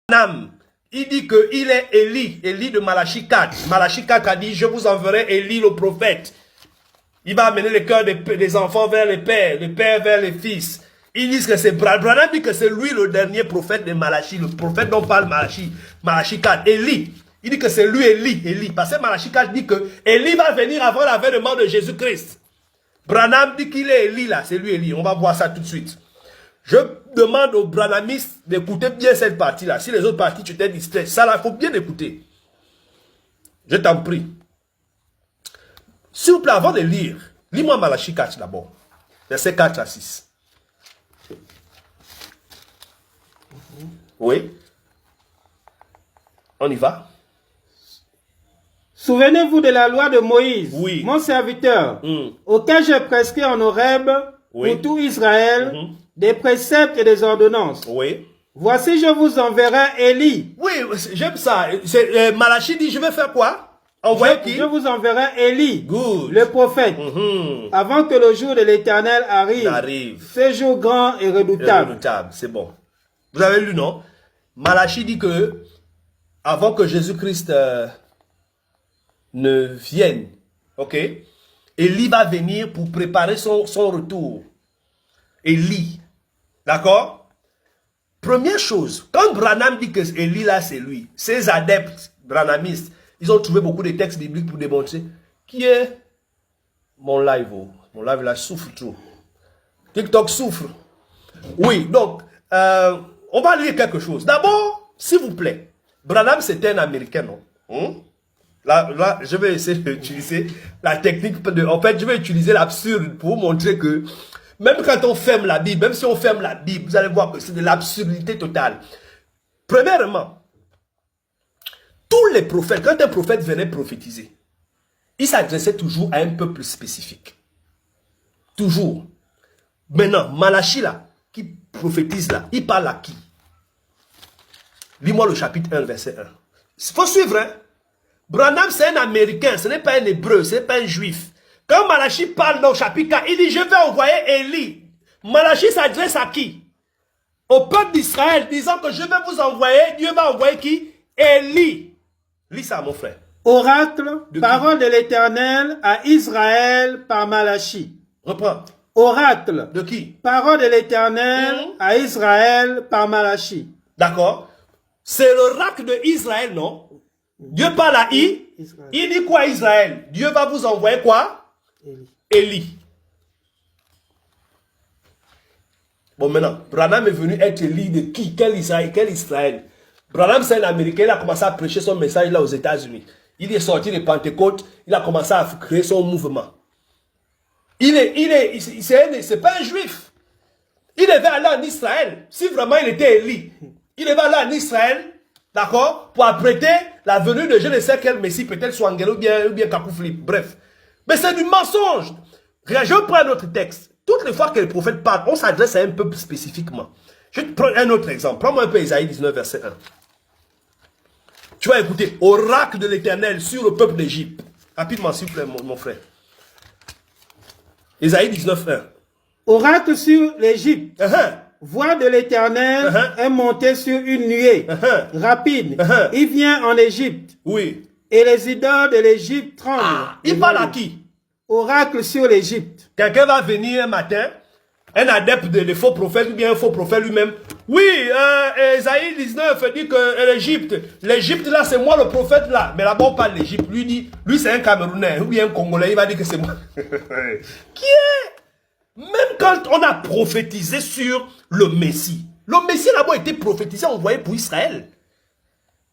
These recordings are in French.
Branham, il dit qu'il est Élie, Élie de Malachie 4. Malachie 4 a dit, je vous enverrai Élie le prophète. Il va amener le cœur des enfants vers les pères vers les fils. Ils disent que c'est Branham dit que c'est lui le dernier prophète de Malachie, le prophète dont parle Malachie 4, Élie. Il dit que c'est lui Élie. Parce que Malachie 4 dit que Élie va venir avant l'avènement de Jésus-Christ. Branham dit qu'il est Élie là, c'est lui Élie. On va voir ça tout de suite. Je demande aux branhamistes d'écouter bien cette partie-là. Si les autres parties, tu t'es distrait, ça là, il faut bien écouter. Je t'en prie. S'il vous plaît, avant de lire, lis-moi Malachie 4 d'abord. Verset 4 à 6. Oui. On y va. Souvenez-vous de la loi de Moïse, oui, mon serviteur, auquel j'ai prescrit en Horeb, oui, pour tout Israël, des préceptes et des ordonnances. Oui. Voici, je vous enverrai Élie. Oui, j'aime ça. Malachie dit, je vais faire quoi? Envoyer qui? Je vous enverrai Élie, good, le prophète, avant que le jour de l'Éternel arrive. Ce jour grand et redoutable. Redoutable, c'est bon. Vous avez lu, non? Malachie dit que, avant que Jésus-Christ ne vienne, ok? Élie va venir pour préparer son retour. Élie. D'accord? Première chose, quand Branham dit que Élie là c'est lui, ses adeptes branhamistes, ils ont trouvé beaucoup de textes bibliques pour démontrer qui est mon live. Mon live là souffre trop. TikTok souffre. Oui, donc, on va lire quelque chose. D'abord, s'il vous plaît, Branham c'était un Américain, non? Là, je vais essayer d'utiliser la technique en fait, je vais utiliser l'absurde pour vous montrer que même quand on ferme la Bible, même si on ferme la Bible, vous allez voir que c'est de l'absurdité totale. Premièrement, tous les prophètes, quand un prophète venait prophétiser, il s'adressait toujours à un peuple spécifique. Toujours. Maintenant, Malachie là, qui prophétise là, il parle à qui? Lis-moi le chapitre 1, verset 1. Il faut suivre, hein? Branham, c'est un Américain, ce n'est pas un Hébreu, ce n'est pas un Juif. Quand Malachie parle dans le chapitre 4, il dit, je vais envoyer Élie. Malachie s'adresse à qui? Au peuple d'Israël, disant que je vais vous envoyer, Dieu va envoyer qui? Élie. Lis ça, mon frère. Oracle, parole de l'Éternel à Israël par Malachie. Reprends. Oracle. De qui? Parole de l'Éternel à Israël par Malachie. D'accord. C'est l'oracle de Israël, non? Dieu parle à Israël. Il dit quoi à Israël? Dieu va vous envoyer quoi? Élie. Bon, maintenant, Branham est venu être Élie de qui? Quel Israël? Branham, c'est un Américain, il a commencé à prêcher son message là aux États-Unis. Il est sorti de Pentecôte, il a commencé à créer son mouvement. C'est pas un juif. Il devait aller en Israël. Si vraiment il était Élie, il devait aller en Israël, d'accord, pour apprêter la venue de je ne sais quel Messie, peut-être Swangelo ou bien Kakoufli, bref. Mais c'est du mensonge. Regarde, je prends un autre texte. Toutes les fois que les prophètes parlent, on s'adresse à un peuple spécifiquement. Je te prends un autre exemple. Prends-moi un peu Isaïe 19, verset 1. Tu vas écouter. Oracle de l'Éternel sur le peuple d'Égypte. Rapidement, s'il vous plaît, mon frère. Isaïe 19, 1. Oracle sur l'Égypte. Voix de l'Éternel est montée sur une nuée rapide. Il vient en Égypte. Oui. Et les idoles de l'Égypte tremblent. Il parle à qui? Oracle sur l'Égypte. Quelqu'un va venir un matin, un adepte des faux prophètes ou bien un faux prophète lui-même. Oui, Isaïe 19 dit que l'Égypte là c'est moi le prophète là. Mais là-bas on parle de l'Égypte. Lui c'est un Camerounais ou bien un Congolais, il va dire que c'est moi. Qui est? Même quand on a prophétisé sur le Messie là-bas était prophétisé, envoyé pour Israël.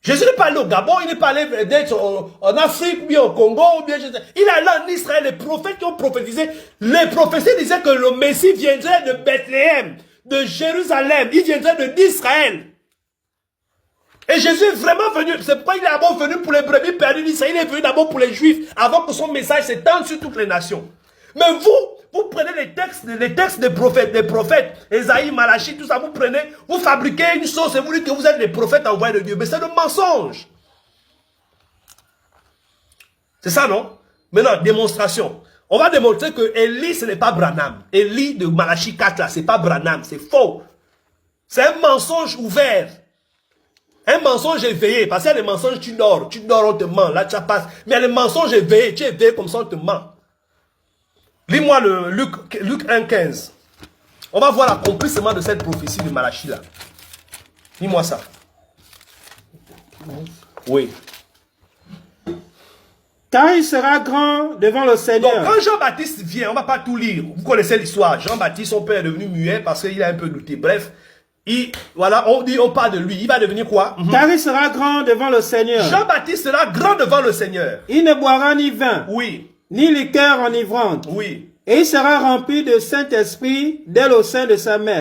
Jésus n'est pas allé au Gabon, il n'est pas allé d'être en Afrique, ou bien au Congo, ou bien il est allé en Israël. Les prophètes qui ont prophétisé, les prophéties disaient que le Messie viendrait de Bethléem, de Jérusalem, il viendrait d'Israël. Et Jésus est vraiment venu, c'est pourquoi il est d'abord venu pour les brebis perdues d'Israël, il est venu d'abord pour les Juifs, avant que son message s'étende sur toutes les nations. Mais vous prenez les textes des prophètes, Esaïe, Malachie, tout ça, vous prenez, vous fabriquez une sauce et vous dites que vous êtes des prophètes envoyés de Dieu. Mais c'est le mensonge. C'est ça, non? Maintenant, démonstration. On va démontrer que Élie, ce n'est pas Branham. Élie de Malachie 4, là, ce n'est pas Branham, c'est faux. C'est un mensonge ouvert. un mensonge éveillé. Parce qu'il y a des mensonges, tu dors, on te ment, là tu passes. Mais il y a des mensonges éveillés, tu es éveillé comme ça, on te ment. Lis-moi le Luc 1,15. On va voir l'accomplissement de cette prophétie de Malachie là. Lis-moi ça. Oui. Car il sera grand devant le Seigneur. Donc, quand Jean-Baptiste vient, on ne va pas tout lire. Vous connaissez l'histoire. Jean-Baptiste, son père est devenu muet parce qu'il a un peu douté. Bref, voilà, on parle de lui. Il va devenir quoi? Car il sera grand devant le Seigneur. Jean-Baptiste sera grand devant le Seigneur. Il ne boira ni vin, Oui. ni liqueur enivrante. Oui. Et il sera rempli de Saint-Esprit dès le sein de sa mère.